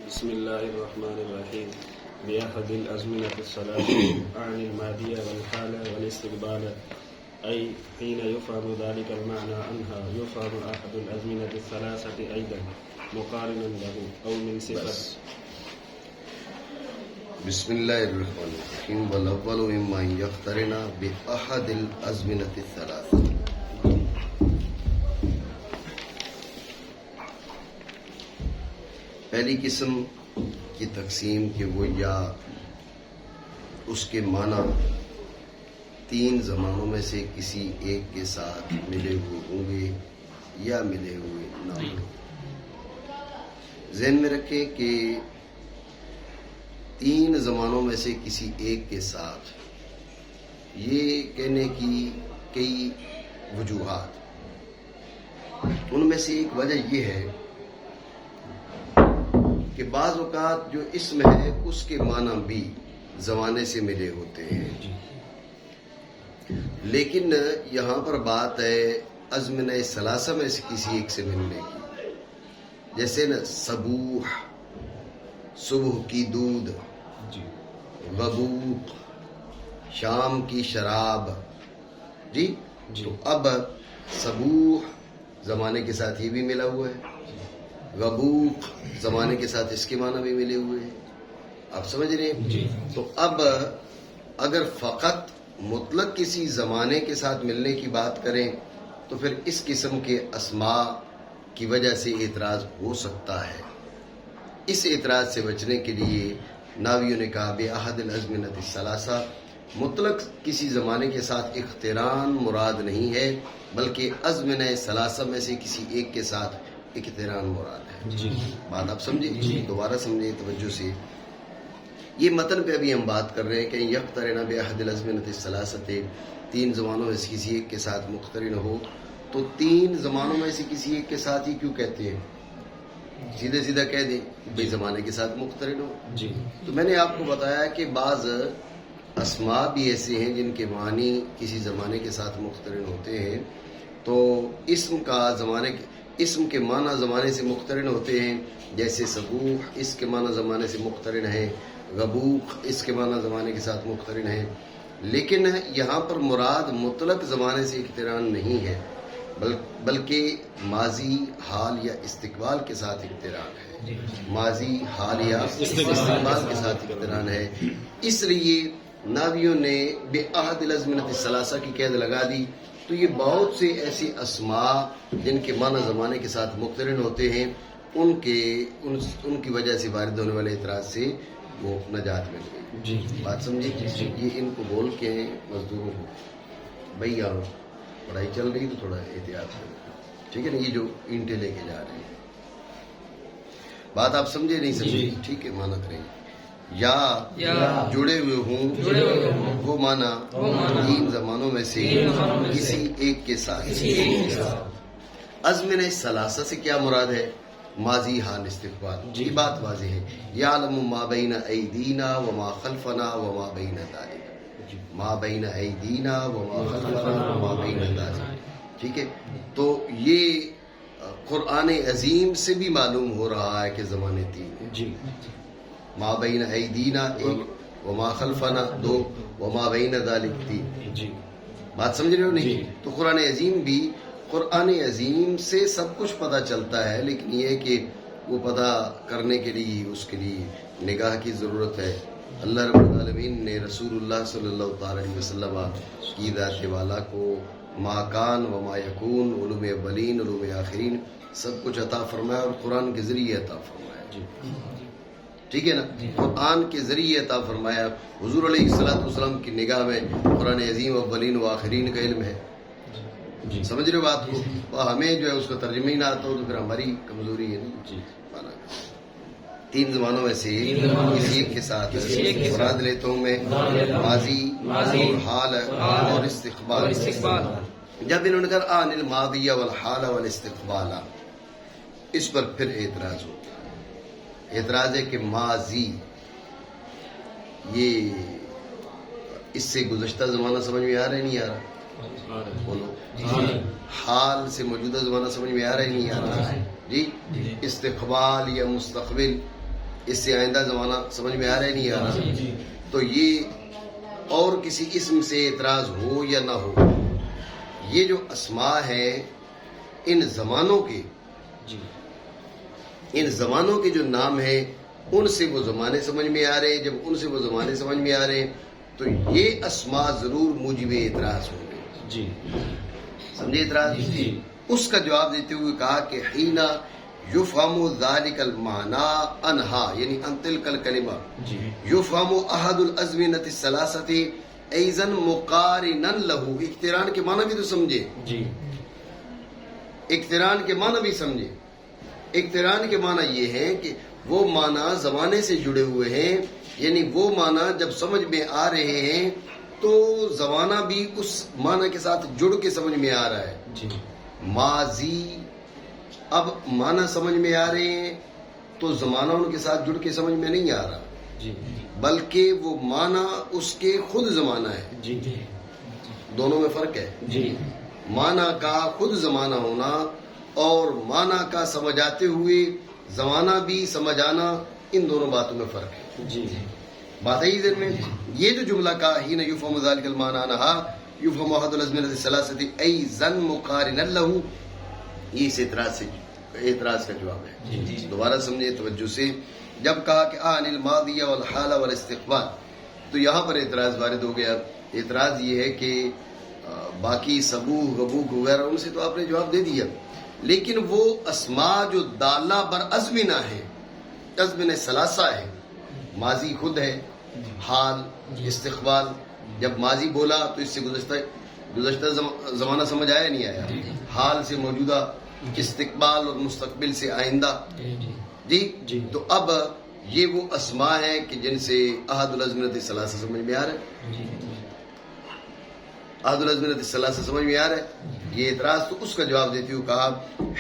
بسم الله الرحمن الرحيم. بأحد الأزمنة الثلاث أعني الماضية والحال والاستقبال، أي حين يفهم ذلك المعنى عنها يفهم أحد الأزمنة الثلاثة أيضا مقارنا له أو من صفة. بسم الله الرحمن الرحيم. والأول مما يقترن بأحد الأزمنة الثلاثة. پہلی قسم کی تقسیم کہ وہ یا اس کے معنی تین زمانوں میں سے کسی ایک کے ساتھ ملے ہوئے ہوں گے یا ملے ہوئے نہ ہوں. ذہن میں رکھیں کہ تین زمانوں میں سے کسی ایک کے ساتھ، یہ کہنے کی کئی وجوہات. ان میں سے ایک وجہ یہ ہے کہ بعض اوقات جو اسم ہے اس کے معنی بھی زمانے سے ملے ہوتے ہیں، لیکن یہاں پر بات ہے ازمنہ ثلاثہ میں سے کسی ایک سے ملنے کی. جیسے نا صبوح، صبح کی دودھ، غبوق، شام کی شراب. جی تو اب صبوح زمانے کے ساتھ یہ بھی ملا ہوا ہے، غبوق زمانے کے ساتھ اس کے معنی بھی ملے ہوئے ہیں. آپ سمجھ رہے ہیں؟ تو اب اگر فقط مطلق کسی زمانے کے ساتھ ملنے کی بات کریں تو پھر اس قسم کے اسماء کی وجہ سے اعتراض ہو سکتا ہے. اس اعتراض سے بچنے کے لیے ناویوں نے کہا بے احد الازمنۃ الثلاثہ، مطلق کسی زمانے کے ساتھ اقتران مراد نہیں ہے، بلکہ ازمنہ ثلاثہ میں سے کسی ایک کے ساتھ اقتران مراد ہے. بات آپ سمجھے؟ دوبارہ سمجھے توجہ سے. یہ متن پہ ابھی ہم بات کر رہے ہیں کہ یقترن بأحد الازمنۃ الثلاثۃ، تین زمانوں میں سے کسی ایک کے ساتھ مقترن ہو. تو تین زمانوں میں سے کسی ایک کے ساتھ ہی کیوں کہتے ہیں؟ سیدھے سیدھا کہہ دیں بے زمانے کے ساتھ مقترن ہو. تو میں نے آپ کو بتایا کہ بعض اسماء بھی ایسے ہیں جن کے معنی کسی زمانے کے ساتھ مقترن ہوتے ہیں. تو اسم کے معنی زمانے سے مقترن ہوتے ہیں. جیسے صبوح اس کے معنی زمانے سے مقترن ہے، غبوق اس کے معنی زمانے کے ساتھ مقترن ہے. لیکن یہاں پر مراد مطلق زمانے سے اقتران نہیں ہے، بلکہ ماضی، حال یا استقبال کے ساتھ اقتران ہے. ماضی، حال یا استقبال کے ساتھ اقتران ہے. اس لیے ناویوں نے بے احد الازمنۃ الثلاثہ کی قید لگا دی. تو یہ بہت سے ایسی اسماء جن کے معنی زمانے کے ساتھ مقترن ہوتے ہیں، ان کی وجہ سے وارد ہونے والے اعتراض سے وہ نجات مل گئی. بات سمجھے؟ یہ ان کو بول کے مزدوروں کو بھائی یار پڑھائی چل رہی تو تھوڑا احتیاط کریں، ٹھیک ہے نا؟ یہ جو اینٹیں لے کے جا رہے ہیں، بات آپ سمجھے نہیں سمجھے؟ ٹھیک ہے، مانا کریں. یا جڑے ہوئے ہوں وہ مانا تین زمانوں میں سے کسی ایک کے ساتھ. ازمنہ ثلاثہ سے کیا مراد ہے؟ ماضی، حال، استقبال. یہ بات واضح ہے. یعلم ما بین ایدینا وما خلفنا وما بین ذلک، ما بین ایدینا وما خلفنا وما بین ذلک. ٹھیک ہے، تو یہ قرآن عظیم سے بھی معلوم ہو رہا ہے کہ زمانے تین ہیں. ما بین ایدینا ایک، وما خلفنا دو، وما بین ذلک تین. بات سمجھ رہے ہو نہیں؟ تو قرآن عظیم سے سب کچھ پتہ چلتا ہے، لیکن یہ کہ وہ پتہ کرنے کے لیے اس کے لیے نگاہ کی ضرورت ہے. اللہ رب العالمین نے رسول اللہ صلی اللہ تعالی علیہ وسلم کی ذات والا کو ما کان و ما یکون، علوم اولین، علوم آخرین سب کچھ عطا فرمایا، اور قرآن کے ذریعے عطا فرمایا. ٹھیک ہے نا؟ قرآن کے ذریعے عطا فرمایا. حضور علیہ الصلوۃ والسلام کی نگاہ میں قرآن عظیم اولین و آخرین کا علم ہے. سمجھ رہے بات کو؟ ہمیں جو ہے اس کا ترجمہ ہی نہ آتا ہو تو پھر ہماری کمزوری ہے. تین زمانوں میں سے کسی ایک کے ساتھ مراد لیتا ہوں میں ماضی اور حال اور استقبال. جب انہوں نے کہا عن الماضی والحال والاستقبال، اس پر پھر اعتراض ہوتا ہے. اعتراض ہے کہ ماضی، یہ اس سے گزشتہ زمانہ سمجھ میں آ رہا ہے نہیں آ رہا؟ بولو. حال سے موجودہ زمانہ سمجھ میں آ رہا ہے نہیں آ رہا؟ جی. استقبال یا مستقبل اس سے آئندہ زمانہ سمجھ میں آ رہا ہے نہیں آ رہا؟ تو یہ اور کسی اسم سے اعتراض ہو یا نہ ہو، یہ جو اسماء ہیں ان زمانوں کے، ان زمانوں کے جو نام ہیں ان سے وہ زمانے سمجھ میں آ رہے ہیں. جب ان سے وہ زمانے سمجھ میں آ رہے ہیں تو یہ اسماء ضرور موجب اعتراض ہوں گے. جی سمجھے اعتراض؟ اس کا جواب دیتے ہوئے کہا کہ حین یفہم ذلک المعنی انہا، یعنی ان تلک الکلمہ یفہم احد الازمنۃ الثلاثۃ ایضا مقارنا لہ. اقتران کے معنی بھی تو سمجھے، اقتران کے معنی بھی سمجھے. اقتران کے معنی یہ ہے کہ وہ معنی زمانے سے جڑے ہوئے ہیں، یعنی وہ معنی جب سمجھ میں آ رہے ہیں تو زمانہ بھی اس معنی کے ساتھ جڑ کے سمجھ میں آ رہا ہے. ماضی اب معنی سمجھ میں آ رہے ہیں تو زمانہ ان کے ساتھ جڑ کے سمجھ میں نہیں آ رہا، بلکہ وہ معنی اس کے خود زمانہ ہے. دونوں میں فرق ہے. معنی کا خود زمانہ ہونا اور معنی کا سمجھ آتے ہوئے زمانہ بھی سمجھ آنا، ان دونوں باتوں میں فرق ہے. بات ہے ذہن میں. یہ جو جملہ کہا حین یفہم ذلک المعنی انہا یفہم احد الازمنۃ الثلاثۃ ایضا مقارنا لہ، یہ اس اعتراض کا جواب ہے. دوبارہ سمجھے توجہ سے. جب کہا کہ آن الماضی والحال والاستقبال، تو یہاں پر اعتراض وارد ہو گیا. اعتراض یہ ہے کہ باقی سبوح غبوق وغیرہ ان سے تو آپ نے جواب دے دیا، لیکن وہ اسماء جو دالہ بر ازمنہ ہے، ازمنہ ثلاثہ ہے، ماضی خود ہے، حال، استقبال. جب ماضی بولا تو اس سے گزشتہ زمانہ سمجھ آیا نہیں آیا، حال سے موجودہ، استقبال اور مستقبل سے آئندہ. جی تو اب یہ وہ اسماء ہیں کہ جن سے احد الازمنۃ الثلاثہ سمجھ میں آ رہا ہے. احد الازمنۃ الثلاثہ سمجھ میں آ رہا ہے. یہ اعتراض تو اس کا جواب دیتے ہوئے کہا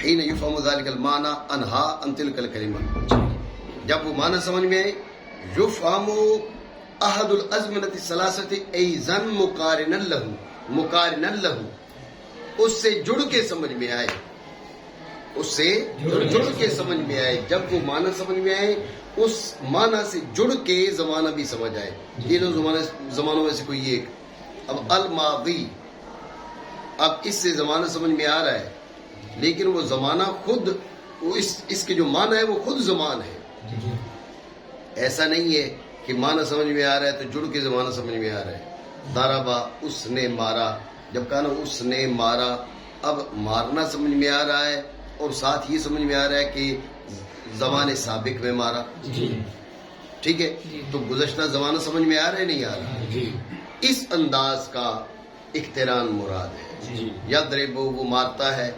حین یفہم ذلک المعنی انہا ان تلک الکلمہ، جب وہ معنی سمجھ میں آئے یفہم احد الازمنۃ الثلاثۃ ایضا مقارنا لہ، اس سے جڑ کے سمجھ میں آئے، اس سے جڑ کے سمجھ میں آئے. جب وہ معنی سمجھ میں آئے اس معنی سے جڑ کے زمانہ بھی سمجھ آئے. یہ دو زمانوں میں سے کوئی ایک. اب الماضی، اب اس سے زمانہ سمجھ میں آ رہا ہے، لیکن وہ زمانہ خود، اس کے جو معنی ہے وہ خود زمان ہے. ایسا نہیں ہے کہ معنی سمجھ میں آ رہا ہے تو جڑ کے زمانہ سمجھ میں آ رہا ہے. ضربا، اس نے مارا. جب کہا نا اس نے مارا، اب مارنا سمجھ میں آ رہا ہے اور ساتھ یہ سمجھ میں آ رہا ہے کہ زمانے سابق میں مارا. ٹھیک ہے، تو گزشتہ زمانہ سمجھ میں آ رہا ہے نہیں آ رہا. اس انداز کا اقتران مراد ہے. یضرب، وہ مارتا ہے،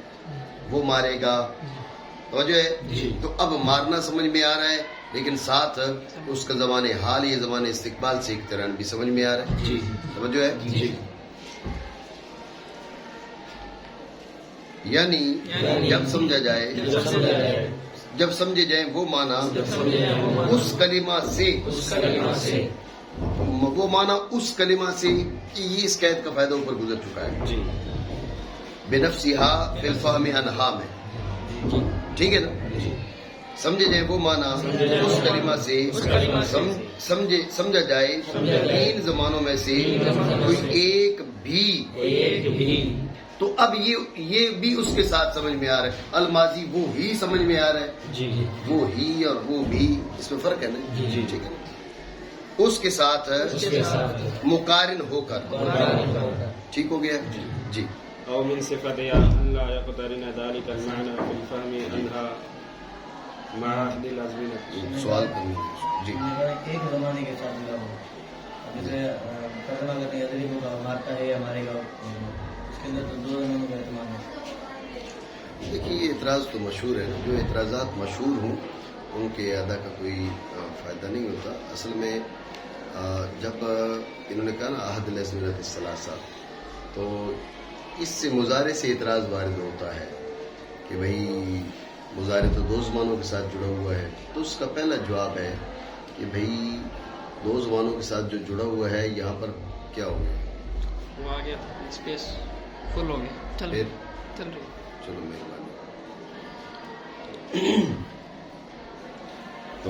وہ مارے گا. توجہ ہے. تو اب مارنا سمجھ میں آ رہا ہے لیکن ساتھ اس کا زمانے حال یا زمانے استقبال سے اقتران بھی سمجھ میں آ رہا ہے. توجہ ہے. یعنی جب سمجھا جائے، جب سمجھے جائیں وہ معنی اس کلمہ سے، وہ معنی اس کلمہ سے کہ یہ اس قید کا فائدہ اوپر گزر چکا ہے. بنفسہا فی الفہم انہا میں. ٹھیک ہے نا. سمجھے جائے وہ معنی اس کلمہ سے سمجھا جائے تین زمانوں میں سے کوئی ایک بھی. تو اب یہ بھی اس کے ساتھ سمجھ میں آ رہا ہے. الماضی وہ ہی سمجھ میں آ رہا ہے، وہ ہی اور وہ بھی، اس میں فرق ہے نا. ٹھیک ہے. اس کے ساتھ مقارن ہو کر. ٹھیک ہو گیا. جی. او من صفتها لا يقترن ذلك المعنى في الفهم انها مع احد الازمنة. سوال کریں. جی. ایک زمانے کے ساتھ ملا ہو، جیسے ترجمہ کرتے ہیں ادری ہوگا، مارتا ہے یا مارے گا، اس کے اندر تو دو زمانوں کا اہتمام ہے. دیکھیے یہ اعتراض تو مشہور ہے. جو اعتراضات مشہور ہوں ان کے ادا کا کوئی فائدہ نہیں ہوتا. اصل میں جب انہوں نے کہا نا احد الازمنۃ الثلاثہ، تو اس سے مضارع سے اعتراض وارد ہوتا ہے کہ بھئی مضارع تو دو زمانوں کے ساتھ جڑا ہوا ہے. تو اس کا پہلا جواب ہے کہ بھئی دو زمانوں کے ساتھ جو جڑا ہوا ہے یہاں پر کیا ہو گیا؟ وہ آ گیا اسپیس فل ہو گیا. چل رہی. چلو مہربانی. تو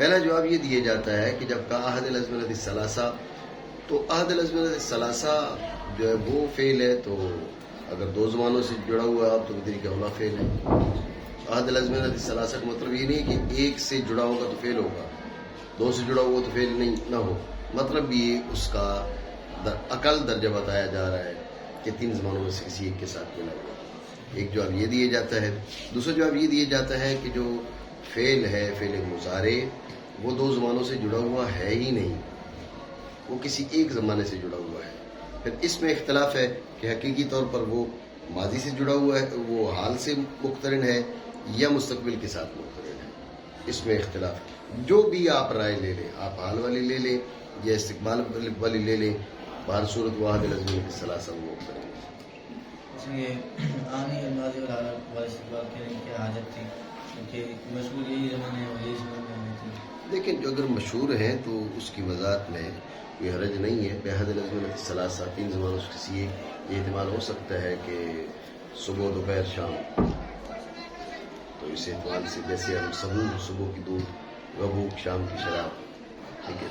پہلا جواب یہ دیا جاتا ہے کہ جب کہا عہد الازمنۃ الثلاثہ، تو عہد الازمنۃ الثلاثہ جو ہے وہ فعل ہے، تو اگر دو زمانوں سے جڑا ہوا ہے تو طریقہ اولا فعل ہے۔ عہد الازمنۃ الثلاثہ کا مطلب یہ نہیں کہ ایک سے جڑا ہوگا تو فعل ہوگا، دو سے جڑا ہوا تو فعل نہیں نہ ہو، مطلب یہ اس کا عقل درجہ بتایا جا رہا ہے کہ 3 زمانوں میں سے کسی ایک کے ساتھ ملا ہوا۔ ایک جواب یہ دیا جاتا ہے۔ دوسرا جواب یہ دیا جاتا ہے کہ جو فعل ہے، فعل مضارع، وہ 2 زمانوں سے جڑا ہوا ہے ہی نہیں، وہ کسی ایک زمانے سے جڑا ہوا ہے۔ پھر اس میں اختلاف ہے کہ حقیقی طور پر وہ ماضی سے جڑا ہوا ہے، وہ حال سے مقترن ہے یا مستقبل کے ساتھ مقترن ہے، اس میں اختلاف ہے۔ جو بھی آپ رائے لے لیں، آپ حال والی لے لیں یا استقبال والی لے لیں، بہر صورت واحد الازمنۃ الثلاثہ وہ مقترن ہے۔ اس میں آنی الماضی اور حال والے استقبال کرنے کی حاجت تھی، کیونکہ مشغول یہی زمانے ہیں اور یہی زمانے ہونے تھے۔ لیکن جو اگر مشہور ہیں تو اس کی وضاحت میں کوئی حرج نہیں ہے۔ بحد الازمنۃ الثلاثہ 3 زمانوں سے کسی ایک، یہ احتمال ہو سکتا ہے کہ صبح، دوپہر، شام، تو اس اعتبار سے جیسے ہم سحور، صبح کی دودھ، غبوق، شام کی شراب، ٹھیک ہے،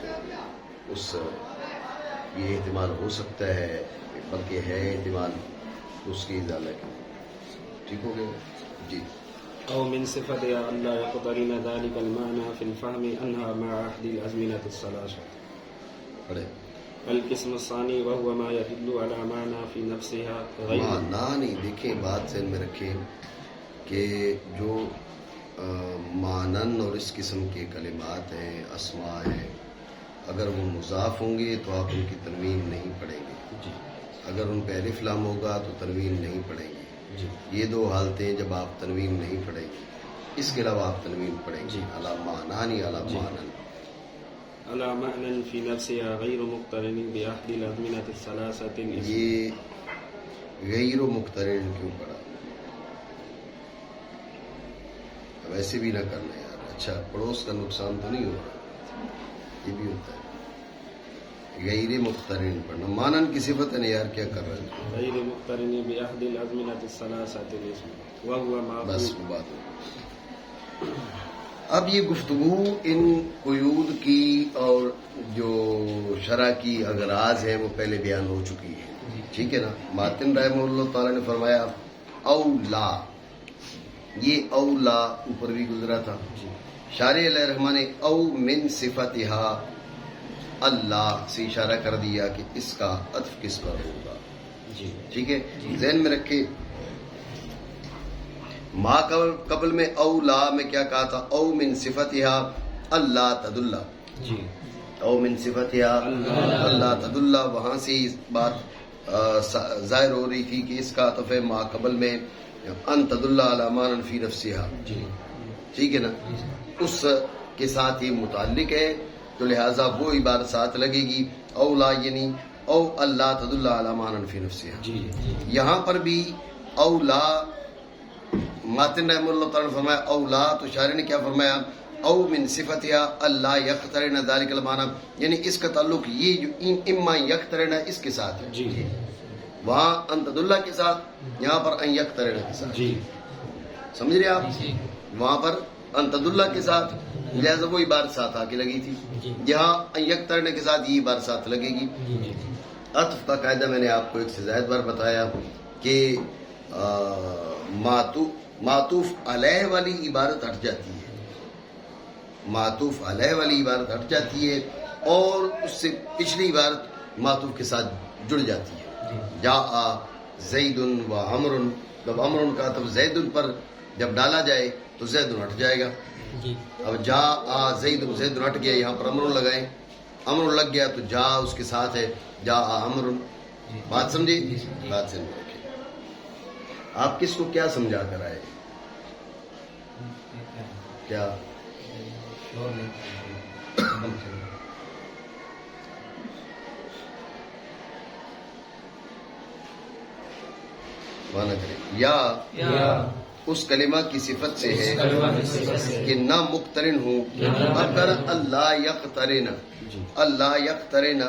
تو اس یہ احتمال ہو سکتا ہے، بلکہ ہے احتمال اس کی ازالہ کی۔ ٹھیک ہو گیا جی۔ أو من صفتها ألا يقترن ذلك المعنى في الفهم أنها مع أحد الأزمنة الثلاثة. پڑھے القسم الثاني وهو ما يدل على معنى في نفسها غير معنی نہیں، دیکھیں بات ذہن میں رکھیں کہ جو مانن اور اس قسم کے کلمات ہیں، اسماء ہیں، اگر وہ مضاف ہوں گے تو آپ ان کی تنوین نہیں پڑھیں گے جی اگر ان پہ الف لام ہوگا تو تنوین نہیں پڑھیں گے جی یہ 2 حالتیں جب آپ تنوین نہیں پڑھیں گے، اس کے علاوہ آپ تنوین پڑھیں گے جی۔ علی معنی علی جی۔ معنن۔ على معنى في نفسها غير مقترن بأحد الأزمنة الثلاثة الاسم. یہ غیر و مقترن کیوں پڑھا؟ اب ایسے بھی نہ کرنا یار، اچھا پڑوس کا نقصان تو نہیں ہو رہا، یہ بھی ہوتا ہے۔ غیر مقترن پڑھنا، مانن کی صفت ہے یار، کیا کر رہے ہیں؟ غير مقترن بأحد الأزمنة الثلاثة الاسم وهو بس معقول. وہ بات ہو۔ اب یہ گفتگو ان قیود کی اور جو شرع کی اغراض ہیں وہ پہلے بیان ہو چکی ہے، ٹھیک ہے نا۔ ماتن رحمہ اللہ تعالیٰ نے فرمایا اولا، یہ اولا اوپر بھی گزرا تھا۔ شارح علیہ الرحمٰن نے او من صفتها اللہ سے اشارہ کر دیا کہ اس کا عطف کس پر ہوگا، جی ٹھیک ہے۔ ذہن میں رکھے ما قبل میں اولا میں کیا کہا تھا؟ او من صفتها اللہ تدل، جی او من صفتها اللہ تدل، وہاں سے اس بات ظاہر ہو رہی تھی کہ اس کا عطف ہے ما قبل میں ان تدل علی معنی فی نفسها، جی ٹھیک ہے نا، اس کے ساتھ یہ متعلق ہے، تو لہٰذا وہ عبارت ساتھ لگے گی اولا، یعنی او اللہ تدل علی معنی فی نفسها۔ جی یہاں پر بھی اولا، ماتن رحمہ اللہ تعالیٰ نے فرمایا اولا، تو شاعر نے کیا فرمایا؟ او من صفتها اللہ یقترن ذلک المعنی، یعنی اس کا تعلق یہ جو اما یقترن ہے اس کے ساتھ ہے، جی وہاں ان تدل کے ساتھ، یہاں پر ان یقترن کے ساتھ، جی سمجھ رہے آپ؟ وہاں پر ان تدل کے ساتھ، لہذا وہ عبارت ساتھ آ کے لگی تھی، یہاں ان یقترن کے ساتھ یہ عبارت ساتھ لگے گی۔ عطف کا قاعدہ میں نے آپ کو ایک سے زائد بار بتایا کہ معطوف علیہ والی عبارت ہٹ جاتی ہے، معطوف علیہ والی عبارت ہٹ جاتی ہے اور اس سے پچھلی عبارت معطوف کے ساتھ جڑ جاتی ہے۔ جاء زید و عمر، جب عمر کا عطف زید پر جب ڈالا جائے تو زید ہٹ جائے گا۔ اب جاء زید، زید ہٹ گیا، یہاں پر عمر لگائیں، عمر لگ گیا تو جا اس کے ساتھ ہے جاء عمر۔ بات سمجھے؟ بات سمجھ رکھے۔ آپ کس کو کیا سمجھا کر آئے؟ کیا مانا کرے یا اس کلمہ کی صفت سے ہے کہ نہ مقترن ہوں، اگر اللہ یقترن، اللہ یقترن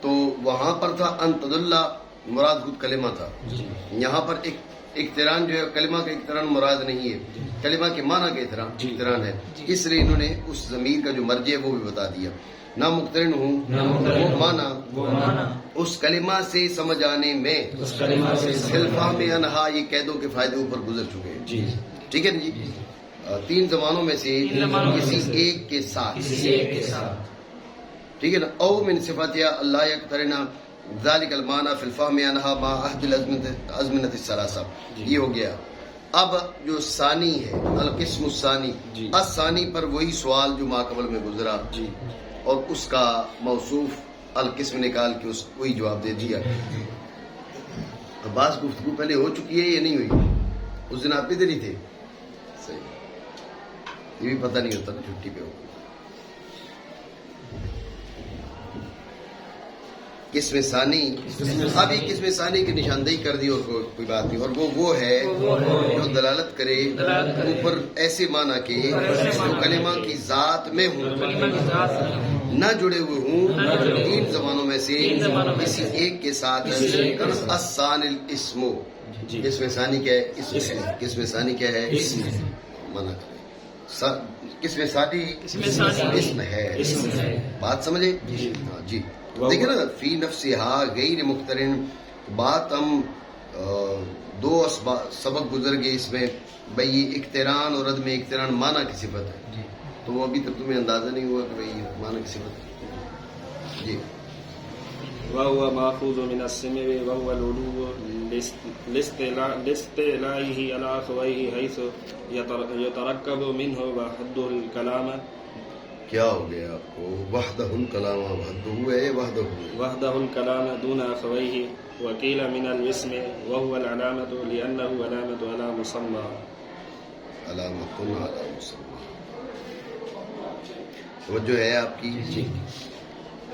تو وہاں پر تھا ان تدل، مراد خود کلمہ تھا، یہاں پر ایک اقتران جو ہے کلمہ کا اقتران مراد نہیں ہے، کلمہ کے معنی کا اقتران ہے، اس لیے انہوں نے اس ضمیر کا جو مرجع ہے وہ بھی بتا دیا. نہ مقترن ہوں وہ معنی اس کلمہ سے سمجھ آنے میں الفہم انہا، یہ قیدوں کے فائدے اوپر گزر چکے ہیں. ٹھیک ہے نا جی. 3 زمانوں میں سے کسی ایک کے ساتھ، ٹھیک ہے نا. او من صفاتیا اللہ یقترنا ذالک المعنی فی الفہم انہا ما عہد الازمنۃ الثلاثہ، یہ ہو گیا. اب جو ثانی ہے القسم الثانی، الثانی پر وہی سوال جو ما قبل میں گزرا اور اس کا موصوف القسم نکال کے اس وہی جواب دے دیا. بعض گفتگو پہلے ہو چکی ہے یا نہیں ہوئی؟ اس دن آپ ادھر ہی تھے، صحیح، یہ بھی پتہ نہیں ہوتا چھٹی پہ ہو. قسم ثانی، اب یہ قسم ثانی کی نشاندہی کر دی اور کوئی بات نہیں، اور وہ ہے جو دلالت کرے اوپر ایسے معنی کے جو کلمہ کی ذات میں ہوں، نہ جڑے ہوئے ہوں 3 زمانوں میں سے کسی ایک کے ساتھ. الثانی الاسم، قسم ثانی کیا ہے؟ اسم. قسم ثانی کیا ہے؟ معنی قسم ثانی اسم ہے. بات سمجھے؟ ہاں جی. دیکھیں نا، فی نفسہا غیر مقترن، بات ہم 2 سبق گزر گئے اس میں، بھئی یہ اقتران اور عدم اقتران معنی کی صفت ہے، تو وہ ابھی تک تمہیں اندازہ نہیں ہوا کہ بھئی معنی کی صفت ہے. جی. وهو ماخوذ من السمع وهو العلو لاستعلائه على أخويه حيث يتركب منه وحده الكلام. کیا ہو گیا آپ کو؟ وحدہ الکلام، وحدہ ہے، وحده الكلام دون أخويه. وقيل من الاسم وهو العلامة لأنه علامة على مسمى. علامت علی مسمى. توجہ ہے آپ کی؟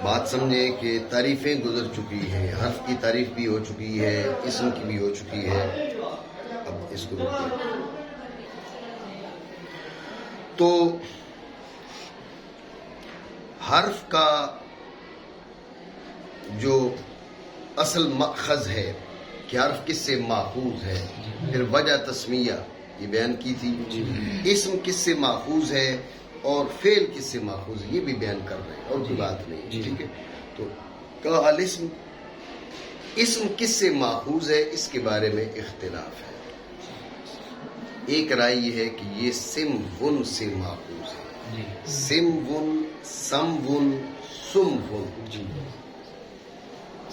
بات سمجھیں کہ تعریفیں گزر چکی ہیں، حرف کی تعریف بھی ہو چکی ہے، اسم کی بھی ہو چکی ہے. اب اس کو روکیے. تو حرف کا جو اصل مأخذ ہے کہ حرف کس سے ماخوذ ہے، پھر وجہ تسمیہ یہ بیان کی تھی، اسم کس سے ماخوذ ہے اور فعل کس سے ماخوذ ہے یہ بھی بیان کر رہے ہیں، اور کوئی بات نہیں. ٹھیک ہے. تو کہا الاسم، اسم کس سے ماخوذ ہے اس کے بارے میں اختلاف ہے. ایک رائے یہ ہے کہ یہ سمون سے ماخوذ ہے. سمون، سمون، سمون.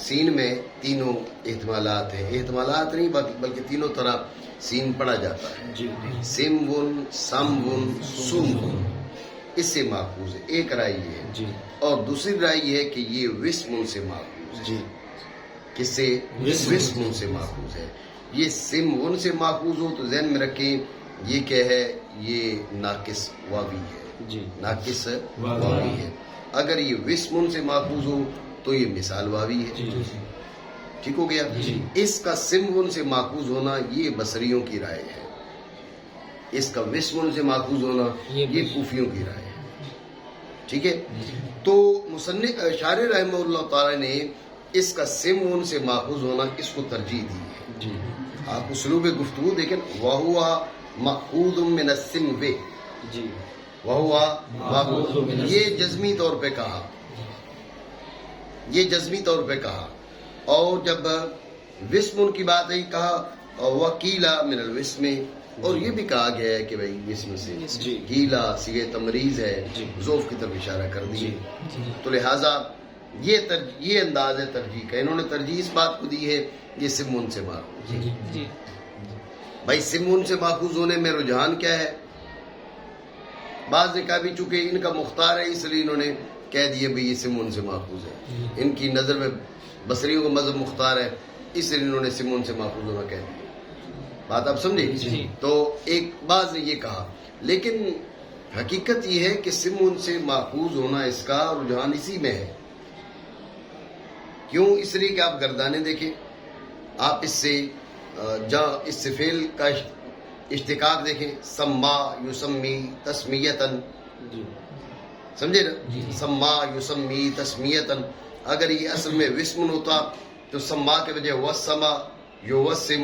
سین میں تینوں احتمالات ہیں، احتمالات نہیں بلکہ تینوں طرح سین پڑھا جاتا ہے. سمون، سمون، سمون، اس سے ماخوذ ہے. ایک رائے یہ ہے. اور دوسری رائے یہ ہے کہ یہ وسمون سے ماخوذ ہے. کس سے؟ وسمون سے ماخوذ ہے. یہ سمون سے ماخوذ ہو تو ذہن میں رکھیں یہ کیا ہے؟ یہ ناقص واوی ہے. ناقص واوی ہے. اگر یہ وسمون سے ماخوذ ہو تو یہ مثال واوی ہے. ٹھیک ہو گیا. اس کا سمون سے ماخوذ ہونا یہ بصریوں کی رائے ہے، اس کا وسمون سے ماخوذ ہونا یہ کوفیوں کی رائے ہے. ٹھیک ہے. تو مصنف شارح رحمہ اللہ تعالی نے اس کا سمون سے ماخوذ ہونا اس کو ترجیح دی ہے. آپ اسلوب گفتگو دیکھیں، وَهُوَ مَأْخُوذٌ مِنَ السِّمْوِ، وَهُوَ، یہ جزمی طور پہ کہا، یہ جزمی طور پہ کہا. اور جب وسم کی بات ہے کہا وَقِيلَ مِنَ الْوِسْمِ، اور یہ بھی کہا گیا ہے کہ بھائی وسم سے. قیلا صیغہ تمریز ہے، ذوف کی طرف اشارہ کر دی. تو لہٰذا یہ انداز ہے ترجیح کا. انہوں نے ترجیح اس بات کو دی ہے یہ سمون سے ماخوذ. بھائی سمون سے ماخوذ ہونے میں رجحان کیا ہے؟ بعض نے کہا بھی چونکہ ان کا مختار ہے اس لیے انہوں نے کہہ دیا بھائی یہ سمون سے ماخوذ ہے. ان کی نظر میں بصریوں کا مذہب مختار ہے اس لیے انہوں نے سمون سے ماخوذ ہونا کہہ دیا. بات آپ سمجھے؟ تو ایک بعض نے یہ کہا، لیکن حقیقت یہ ہے کہ سمون سے ماخوذ ہونا اس کا رجحان اسی میں ہے. کیوں؟ اس لیے کہ آپ گردانے دیکھیں، آپ اس سے فعل کا اشتقاق دیکھیں، سما یسمی تسمیتن. سمجھے نا؟ سما یسمی تسمیتن. اگر یہ اصل میں وسمن ہوتا تو سما کے بجائے وسما یوسم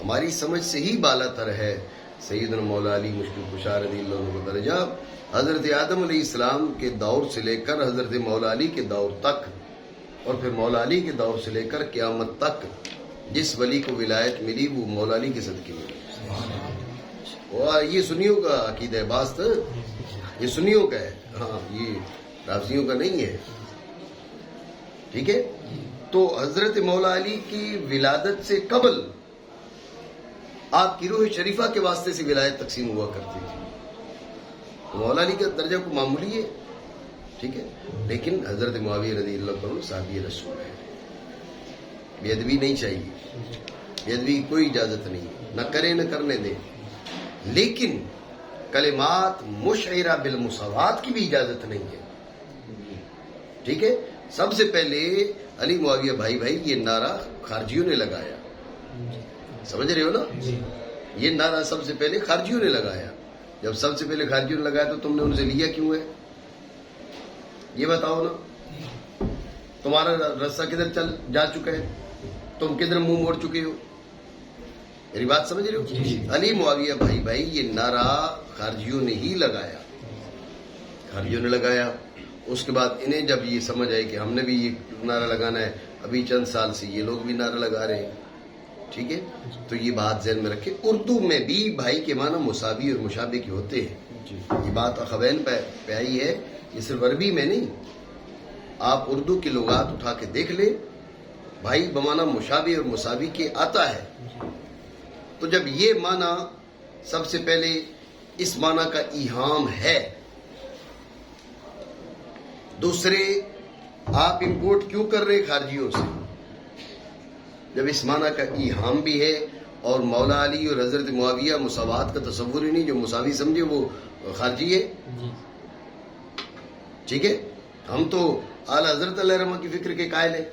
ہماری سمجھ سے ہی بالا تر ہے سیدنا مولا علی مشکل کشا رضی اللہ عنہ کا درجہ. حضرت آدم علیہ السلام کے دور سے لے کر حضرت مولا علی کے دور تک اور پھر مولا علی کے دور سے لے کر قیامت تک جس ولی کو ولایت ملی وہ مولا علی کے صدقے ملی. یہ سنیوں کا عقیدہ باست، یہ سنیوں کا ہے، ہاں یہ رافضیوں کا نہیں ہے. ٹھیک ہے. تو حضرت مولا علی کی ولادت سے قبل آپ کی روح شریفہ کے واسطے سے ولایت تقسیم ہوا کرتی تھی. مولا علی کا درجہ کو معمولی ہے، ٹھیک ہے، لیکن حضرت معاویہ رضی اللہ عنہ صحابی رسول ہے. بے ادبی نہیں چاہیے، بے ادبی کی کوئی اجازت نہیں، نہ کرے نہ کرنے دیں، لیکن کلمات مشعرہ بالمساوات کی بھی اجازت نہیں ہے. ٹھیک ہے. سب سے پہلے علی معاویہ بھائی بھائی یہ نعرہ خارجیوں نے لگایا، سمجھ رہے ہو نا؟ یہ نعرہ سب سے پہلے خارجیوں نے لگایا. جب سب سے پہلے خارجیوں نے لگایا تو تم نے ان سے لیا کیوں ہے؟ یہ بتاؤ نا. تمہارا رستہ کدھر جا چکا ہے؟ تم کدھر منہ موڑ چکے ہو؟ میری بات سمجھ رہے ہو؟ علی معاویہ بھائی بھائی یہ نعرہ خارجیوں نے ہی لگایا، خارجیوں نے لگایا. اس کے بعد انہیں جب یہ سمجھ آئی کہ ہم نے بھی یہ نعرہ لگانا ہے، ابھی چند سال سے یہ لوگ بھی نعرہ لگا رہے ہیں. ٹھیک ہے. تو یہ بات ذہن میں رکھے. اردو میں بھی بھائی کے معنی مساوی اور مشابہ کے ہوتے ہیں. یہ بات اخوین پہ آئی ہے، یہ صرف عربی میں نہیں. آپ اردو کی لغات اٹھا کے دیکھ لیں، بھائی بمانا مشابہ اور مساوی کے آتا ہے. تو جب یہ معنی سب سے پہلے اس معنی کا ایہام ہے، دوسرے آپ امپورٹ کیوں کر رہے خارجیوں سے؟ جب اس معنی کا ایہام بھی ہے اور مولا علی اور حضرت معاویہ مساوات کا تصور ہی نہیں، جو مساوی سمجھے وہ خارجی ہے. ٹھیک ہے. ہم تو اعلی حضرت علیہ رحمہ کی فکر کے قائل ہیں.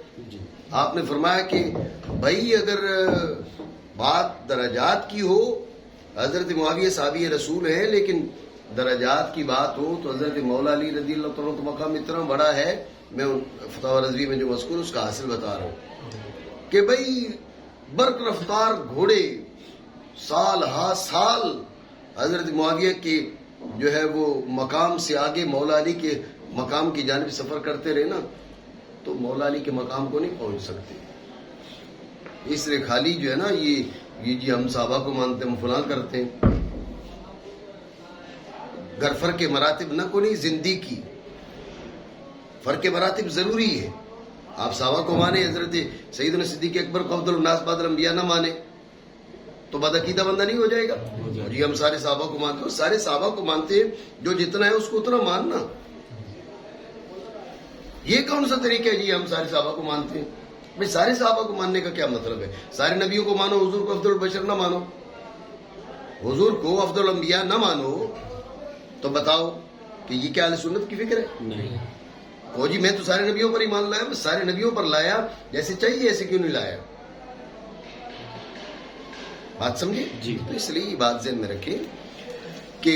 آپ نے فرمایا کہ بھائی اگر بات درجات کی ہو، حضرت معاویہ صحابی رسول ہیں، لیکن درجات کی بات ہو تو حضرت مولا علی رضی اللہ عنہ کا مقام اتنا بڑا ہے. میں فتاوی رضوی میں جو مذکور اس کا حاصل بتا رہا ہوں کہ بھائی برق رفتار گھوڑے سال ہا سال حضرت معاویہ کے جو ہے وہ مقام سے آگے مولا علی کے مقام کی جانب سفر کرتے رہے نا، تو مولا علی کے مقام کو نہیں پہنچ سکتے. اس لیے خالی جو ہے نا یہ جی ہم صحابہ کو مانتے ہیں، ہم فلاں کرتے ہیں، گر فرق مراتب نہ کو نہیں، زندگی کی فرق مراتب ضروری ہے. آپ صحابہ کو مانے، حضرت سیدنا صدیق اکبر کو افضل الناس بعد الانبیاء نہ مانے تو بدعقیدہ بندہ نہیں ہو جائے گا. جی ہم سارے صحابہ کو مانتے ہیں، سارے صحابہ کو مانتے ہیں، جو جتنا ہے اس کو اتنا ماننا. یہ کون سا طریقہ ہے جی ہم سارے صحابہ کو مانتے ہیں؟ بھائی سارے صحابہ کو ماننے کا کیا مطلب ہے؟ سارے نبیوں کو مانو، حضور کو افضل البشر نہ مانو، حضور کو افضل الانبیاء نہ مانو، تو بتاؤ کہ یہ کیا اہل سنت کی فکر ہے؟ نہیں. وہ جی میں تو سارے نبیوں پر ایمان لایا، میں سارے نبیوں پر لایا، جیسے چاہیے ایسے کیوں نہیں لایا؟ بات سمجھے؟ جی. تو اس لیے یہ بات ذہن میں رکھیں کہ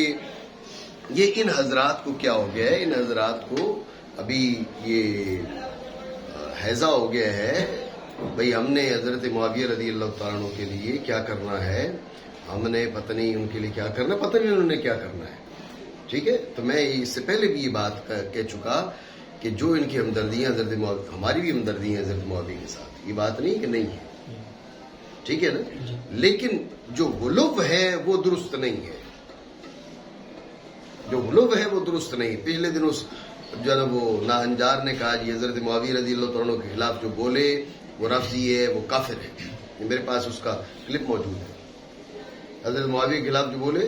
یہ ان حضرات کو کیا ہو گیا ہے، ان حضرات کو ابھی یہ حیضہ ہو گیا ہے. بھئی ہم نے حضرت معاویہ رضی اللہ تعالیٰ عنہ کے لیے کیا کرنا ہے، ہم نے پتہ نہیں ان کے لیے کیا کرنا، پتہ نہیں انہوں نے کیا کرنا ہے. ٹھیک ہے. تو میں اس سے پہلے بھی یہ بات کہہ چکا کہ جو ان کی ہمدردیاں حضرت معاویہ، ہماری بھی ہمدردی ہیں حضرت معاویہ کے ساتھ، یہ بات نہیں کہ نہیں ہے. ٹھیک ہے نا. لیکن جو غلو ہے وہ درست نہیں ہے، جو غلو ہے وہ درست نہیں. پچھلے دن اس جو ہے نا وہ ناہنجار نے کہا جی حضرت معاویہ رضی اللہ عنہ کے خلاف جو بولے وہ رفضی ہے، وہ کافر ہے. میرے پاس اس کا کلپ موجود ہے. حضرت معاویہ کے خلاف جو بولے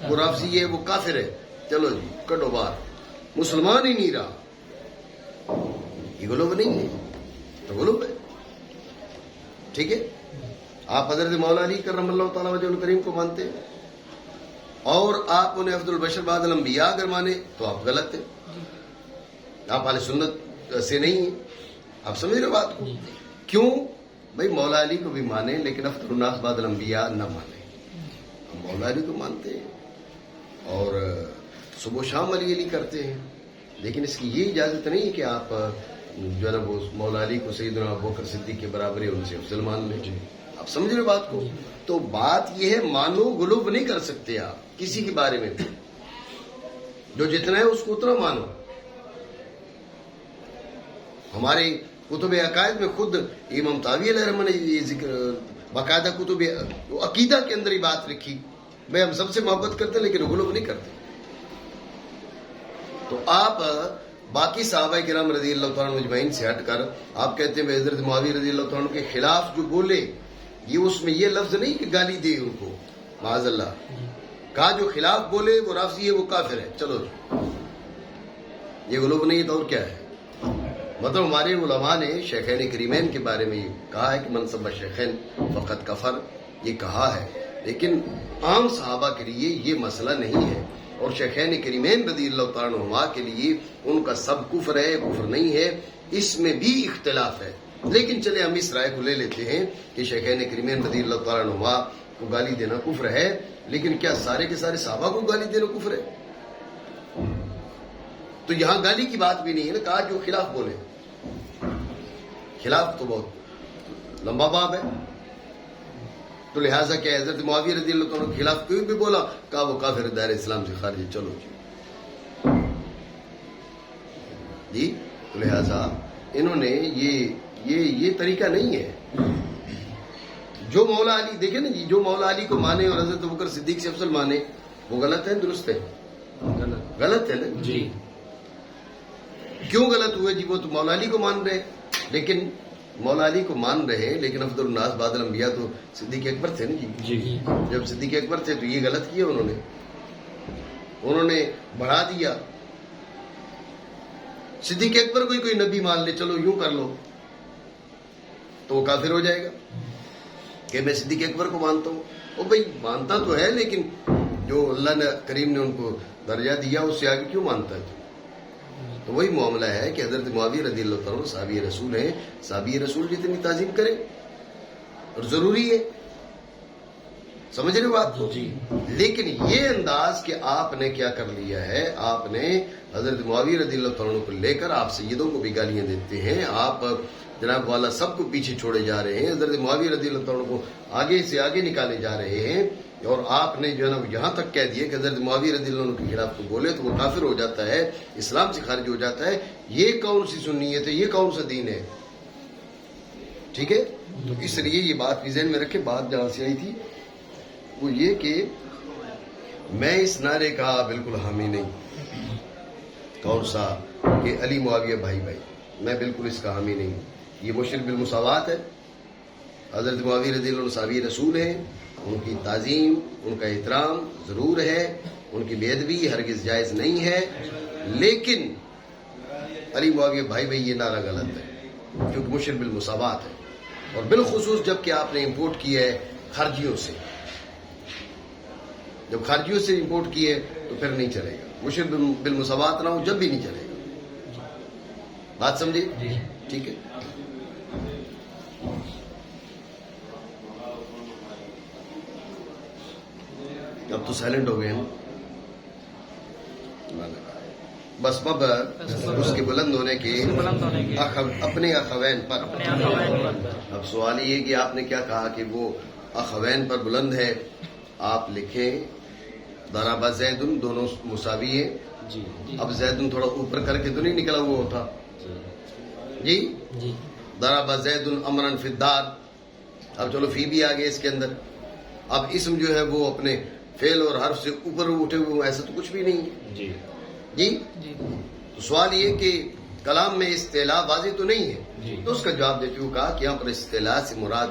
وہ رفضی ہے، وہ کافر ہے. چلو جی کٹو بار، مسلمان ہی نہیں رہا. یہ غلو نہیں ہے، تو غلو ہے. ٹھیک ہے. آپ حضرت مولا علی کرم اللہ تعالیٰ وجہ الکریم کو مانتے ہیں اور آپ انہیں افضل البشر بعد الانبیاء اگر مانے تو آپ غلط ہیں، آپ اہل سنت سے نہیں ہیں. آپ سمجھ رہے بات کو؟ کیوں؟ بھائی مولا علی کو بھی مانے لیکن افضل الناس بعد الانبیاء نہ مانے. ہم مولا علی کو مانتے ہیں اور صبح و شام علی علی کرتے ہیں، لیکن اس کی یہ اجازت نہیں ہے کہ آپ جو ہے نا وہ مولا علی کو سیدنا ابوبکر صدیق کے برابر ان سے افضل مان لیں. آپ آپ سمجھ رہے بات کو؟ تو بات یہ ہے مانو غلوب نہیں کر سکتے آپ کسی کے بارے میں بھی، جو جتنا ہے اس کو اتنا مانو. ہمارے کتب عقائد میں خود امام طاوی علیہ الرحمہ نے یہ ذکر باقاعدہ کتب عقیدہ کے اندر ہی بات لکھی، بھائی ہم سب سے محبت کرتے ہیں لیکن غلوب نہیں کرتے. تو آپ باقی صحابہ کرام رضی اللہ تعالیٰ عنہ اجمعین سے ہٹ کر آپ کہتے ہیں حضرت معاویہ رضی اللہ تعالیٰ عنہ کے خلاف جو بولے، یہ اس میں یہ لفظ نہیں کہ گالی دے ان کو، معاذ اللہ کہا جو خلاف بولے وہ رافضی ہے وہ کافر ہے. چلو یہ غلوب نہیں ہے تو اور کیا ہے؟ مطلب ہمارے علماء نے شیخین کریمین کے بارے میں یہ کہا ہے کہ منصب شیخین فقط کفر، یہ کہا ہے، لیکن عام صحابہ کے لیے یہ مسئلہ نہیں ہے، اور شیخین کریمین رضی اللہ تعالیٰ عنہما کے لیے ان کا سب کفر ہے کفر نہیں ہے، اس میں بھی اختلاف ہے. لیکن چلے ہم اس رائے کو لے لیتے ہیں کہ شیخین کریمین رضی اللہ تعالیٰ عنہما کو گالی دینا کفر ہے، لیکن کیا سارے کے سارے صحابہ کو گالی دینا کفر ہے؟ تو یہاں گالی کی بات بھی نہیں ہے نا، کہا جو خلاف بولے. خلاف تو بہت لمبا باب ہے، تو لہٰذا کیا حضرت معاویہ رضی اللہ عنہ کے خلاف کوئی بھی بولا، کہا وہ کافر دائرہ اسلام سے خارج ہے. چلو جی تو لہٰذا انہوں نے یہ طریقہ نہیں ہے. جو مولا علی دیکھیں نا جی، جو مولا علی کو مانے اور حضرت ابوبکر صدیق سے افضل مانے، وہ غلط ہے درست ہے؟ غلط ہے نا جی. کیوں غلط ہوئے جی؟ وہ تو مولا علی کو مان رہے، لیکن مولا علی کو مان رہے لیکن افضل الناس بعد الانبیاء تو صدیق اکبر تھے نا جی. جی جب صدیق اکبر تھے تو یہ غلط کیا انہوں نے بڑھا دیا. صدیق اکبر کو ہی کوئی نبی مان لے، چلو یوں کر لو، تو وہ کافر ہو جائے گا کہ میں صدیق اکبر کو مانتا ہوں. وہ بھائی مانتا تو ہے لیکن جو اللہ نے کریم نے ان کو درجہ دیا اس سے آگے کیوں مانتا ہے؟ تو وہی معاملہ ہے کہ حضرت معاویہ رضی اللہ تعالیٰ عنہ صحابی رسول ہیں، صحابی رسول جتنی تعظیم کریں اور ضروری ہے. سمجھ رہے بات کو؟ جی. لیکن یہ انداز کہ آپ نے کیا کر لیا ہے، آپ نے حضرت معاویہ رضی اللہ تعالیٰ عنہ کو لے کر آپ سیدوں کو بھی گالیاں دیتے ہیں، آپ جناب والا سب کو پیچھے چھوڑے جا رہے ہیں، حضرت معاویہ رضی اللہ تعالیٰ عنہ کو آگے سے آگے نکالے جا رہے ہیں، اور آپ نے جو ہے نا یہاں تک کہہ دیا کہ حضرت معاویہ رضی اللہ عنہ کے خلاف کو بولے تو وہ کافر ہو جاتا ہے، اسلام سے خارج ہو جاتا ہے. یہ کون سی سنیت ہے؟ یہ کون سا دین ہے؟ ٹھیک ہے، تو اس لیے یہ بات بھی ذہن میں رکھے. بات جہاں سے آئی تھی وہ یہ کہ میں اس نعرے کا بالکل حامی نہیں. کون سا؟ کہ علی معاویہ بھائی بھائی، میں بالکل اس کا حامی نہیں ہوں. یہ مشرک بالمساوات ہے. حضرت معاویہ رضی اللہ عنہ صحابی رسول ہیں، ان کی تعظیم ان کا احترام ضرور ہے، ان کی بے ادبی ہرگز جائز نہیں ہے، لیکن علی معاویہ بھائی بھائی یہ نعرہ غلط ہے کیونکہ مشرک بالمساوات ہے. اور بالخصوص جب کہ آپ نے امپورٹ کی ہے خارجیوں سے، جب خارجیوں سے امپورٹ کی ہے تو پھر نہیں چلے گا. مشرک بالمساوات نہ ہو جب بھی نہیں چلے گا. بات سمجھے؟ ٹھیک ہے. اب تو سائلنٹ ہو گئے ہیں بس. اب اس کے بلند ہونے کے اپنے اخوین پر. اب سوال یہ کہ آپ نے کیا کہا کہ وہ اخوین پر بلند ہے. آپ لکھیں ضرب زید، دونوں مساوی ہیں. جی. اب زید تھوڑا اوپر کر کے تو نہیں نکلا ہوا ہوتا جی. ضرب زید امرا فی الدار. اب چلو فی بھی آگے اس کے اندر. اب اسم جو ہے وہ اپنے فعل اور حرف سے اوپر اٹھے ہوئے، ایسا تو کچھ بھی نہیں ہے جی. جی. تو سوال یہ کہ کلام میں اصطلاح واضح تو نہیں ہے. جی. تو اس کا جواب دیتے ہوئے کہا کہ یہاں پر اصطلاح سے مراد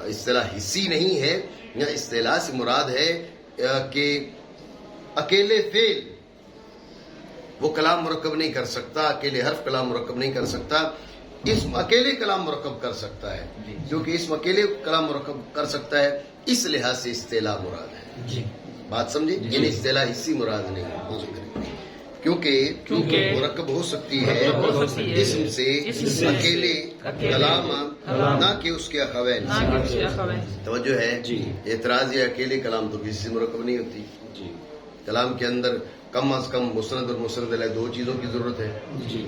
اصطلاح حصی نہیں ہے، یا اصطلاح سے مراد ہے کہ اکیلے فعل وہ کلام مرکب نہیں کر سکتا، اکیلے حرف کلام مرکب نہیں کر سکتا، اسم اکیلے کلام مرکب کر سکتا ہے. کیونکہ اسم اکیلے کلام مرکب کر سکتا ہے، اس لحاظ سے اصطلاح مراد ہے. جی. بات سمجھے؟ یعنی اصطلاح حصی مراد نہیں ہے، کیونکہ مرکب ہو سکتی ہے اسم سے اکیلے کلام، نہ کہ اس کے اخوین. توجہ ہے؟ جی. اعتراض یہ اکیلے کلام تو کسی سے مرکب نہیں ہوتی. جی. کلام کے اندر کم از کم مسند اور مسند علیہ دو چیزوں کی ضرورت ہے. جی.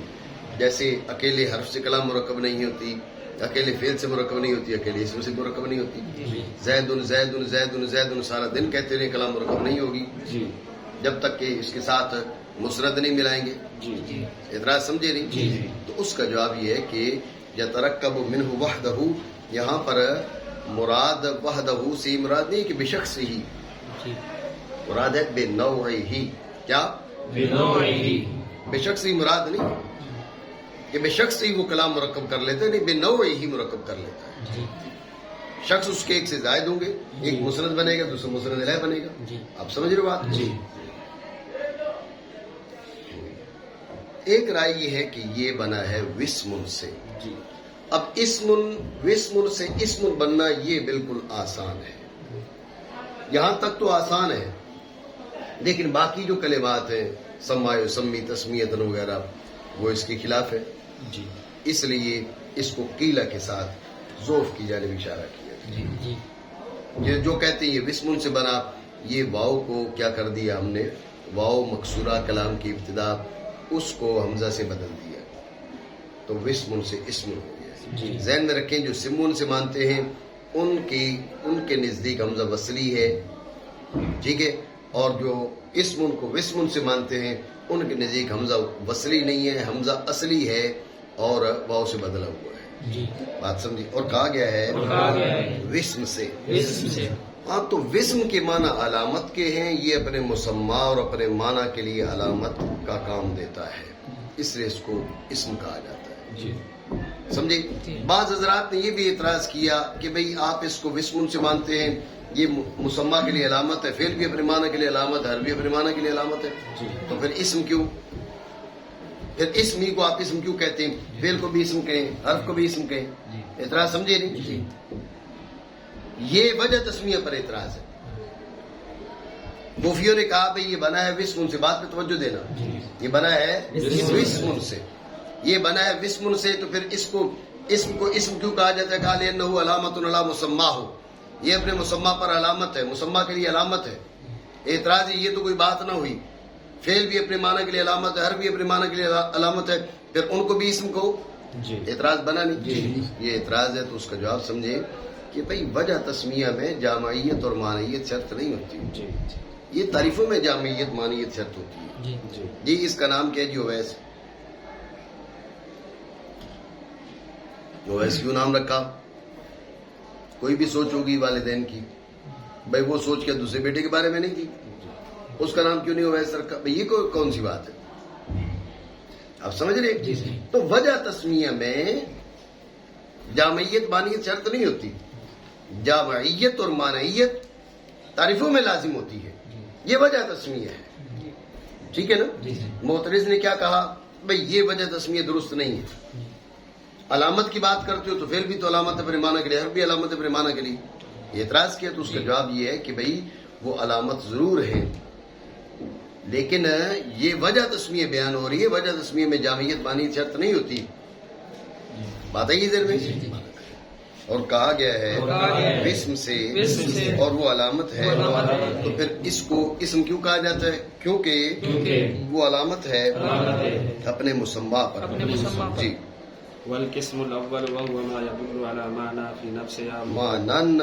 جیسے اکیلے حرف سے کلام مرکب نہیں ہوتی، اکیلے فعل سے مرکب نہیں ہوتی، اکیلے اسم سے مرکب نہیں ہوتی. زیدن زیدن زیدن زیدن سارا دن کہتے رہے کلام مرکب نہیں ہوگی جی جب تک کہ اس کے ساتھ مسند نہیں ملائیں گے. جی اعتراض سمجھے نہیں؟ تو اس کا جواب یہ ہے کہ یترکب منہ وحدہ، یہاں پر مراد وحدہ سے مراد نہیں کہ بشخص ہی، مراد ہے بے نوعہ. کیا؟ بے شخص ہی مراد نہیں کہ بے شخص ہی وہ کلام مرکب کر لیتے، نہیں، بے نوعہ ہی مرکب کر لیتا ہے. شخص اس کے ایک سے زائد ہوں گے، ایک مسند بنے گا، دوسرا مسند علیہ بنے گا. آپ سمجھ رہے ہو بات؟ جی ایک رائے یہ ہے کہ یہ بنا ہے وسم سے. جی اب وسم سے اسم بننا یہ بالکل آسان ہے، یہاں تک تو آسان ہے، لیکن باقی جو کلمات ہیں سما یسمی تسمیتن وغیرہ وہ اس کے خلاف ہے. جی اس لیے اس کو قیلہ کے ساتھ ذوف کی جانب اشارہ کیا. یہ جو کہتے ہیں یہ وسم سے بنا، یہ واو کو کیا کر دیا ہم نے، واو مکسورہ کلام کی ابتدا، اس کو حمزہ سے بدل دیا تو وسم سے اسم ہو گیا. ذہن میں رکھیں جو سمون سے مانتے ہیں ان کے نزدیک حمزہ وصلی ہے، ٹھیک ہے، اور جو اسم کو وسم سے مانتے ہیں ان کے نزدیک حمزہ وصلی نہیں ہے، حمزہ اصلی ہے اور واو سے بدلا ہوا ہے. بات سمجھی؟ اور کہا گیا ہے وسم سے. ہاں تو وسم کے معنی علامت کے ہیں، یہ اپنے مسمى اور اپنے معنی کے لیے علامت کا کام دیتا ہے، اس لیے اس کو اسم کہا جاتا ہے. جی سمجھے؟ بعض حضرات نے یہ بھی اعتراض کیا کہ بھئی آپ اس کو وسم سے مانتے ہیں، یہ مسمى کے لیے علامت ہے، فعل بھی اپنے معنی کے لیے علامت ہے، حرف بھی اپنے معنی کے لیے علامت ہے، تو پھر اسم کیوں؟ پھر اسم ہی کو آپ اسم کیوں کہتے ہیں؟ فعل کو بھی اسم کہیں، حرف کو بھی اسم کہیں. اعتراض سمجھے نہیں؟ یہ وجہ تسمیہ پر اعتراض ہے. کوفیوں نے کہا بھئی یہ بنا ہے وسم سے، بات پہ توجہ دینا، یہ بنا ہے وسم سے، یہ بنا ہے وسم سے، تو پھر اس کو اسم کیوں کہا جاتا ہے؟ کہا لأنہ علامۃ علی مسماہ، یہ اپنے مسمى پر علامت ہے، مسمى کے لیے علامت ہے. اعتراض یہ تو کوئی بات نہ ہوئی، فعل بھی اپنے معنی کے لیے علامت ہے، حرف بھی اپنے معنی کے لیے علامت ہے، پھر ان کو بھی اسم کو. اعتراض بنا نہیں؟ یہ اعتراض ہے. تو اس کا جواب سمجھے کہ بھئی وجہ تسمیہ میں جامعیت اور معنیت شرط نہیں ہوتی، یہ تعریفوں میں جامعیت معنیت شرط ہوتی ہے. جی اس کا نام کیا ہے؟ جو اویس. اویس کیوں نام رکھا؟ کوئی بھی سوچ ہوگی والدین کی، بھئی وہ سوچ کے دوسرے بیٹے کے بارے میں نہیں کی، اس کا نام کیوں نہیں اویس رکھا؟ بھئی یہ کون سی بات ہے؟ آپ سمجھ رہے؟ تو وجہ تسمیہ میں جامعیت معنیت شرط نہیں ہوتی، جامعیت اور معنیت تعریفوں میں لازم ہوتی ہے، یہ وجہ تسمیہ ہے. ٹھیک ہے نا؟ معترض نے کیا کہا؟ بھئی یہ وجہ تسمیہ درست نہیں ہے. علامت کی بات کرتے ہو تو فعل بھی تو علامت ہے اپنے معنی کے لیے، حرف بھی علامت ہے اپنے معنی کے لیے. اعتراض کیا تو اس کا جواب یہ ہے کہ بھئی وہ علامت ضرور ہے، لیکن یہ وجہ تسمیہ بیان ہو رہی ہے، وجہ تسمیہ میں جامعیت معنیت شرط نہیں ہوتی. بات آئی ادھر میں؟ اور کہا گیا ہے وسم سے اور وہ علامت ہے، تو پھر اس کو اسم کیوں کہا جاتا ہے؟ کیونکہ وہ علامت ہے اپنے مسمى پر. جی والقسم الاول وهو ما يدل على معنى في نفسها معنن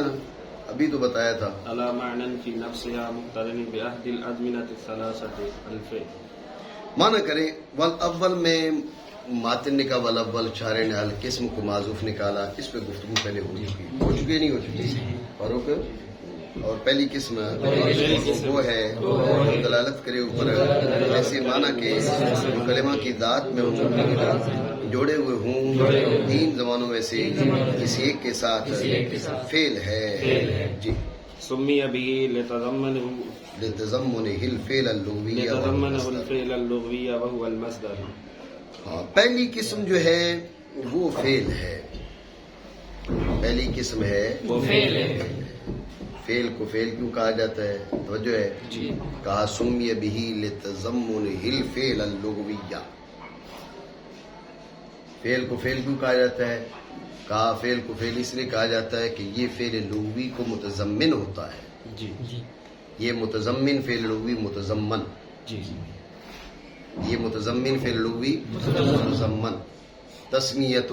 ابھی تو بتایا تھا، على معنى في نفسها مقترن بعهد الازمنه الثلاثه الفعل. مانا کریں والاول میں ماتن نے کہا والاول شارع نے القسم کو معذوف نکالا، اس پہ گفتگو پہلے ہو چکی نہیں ہو چکی فاروق؟ اور پہلی قسم وہ ہے دلالت کرے اوپر ایسے معنی کے کلمہ کی ذات میں جوڑے ہوئے ہوں تین زمانوں میں سے کسی ایک کے ساتھ فعل ہے. جی سمي به لتضمنه الفعل اللغوی، لتضمنه الفعل اللغوي وهو المصدر. ہاں پہلی قسم جو ہے وہ فعل ہے، پہلی قسم ہے وہ فعل ہے. فعل کو فعل کیوں کہا جاتا ہے؟ توجہ ہے. کہا سمی به لتضمنه الفعل اللغوی، فعل کو فعل کیوں کہا جاتا ہے؟ کہا فعل کو فعل اس لیے کہا جاتا ہے کہ یہ فعل لغوی کو متضمن ہوتا ہے. یہ متضمن فعل لغوی متضمن، یہ متضمن فعل لغوی متضمن. تسمیت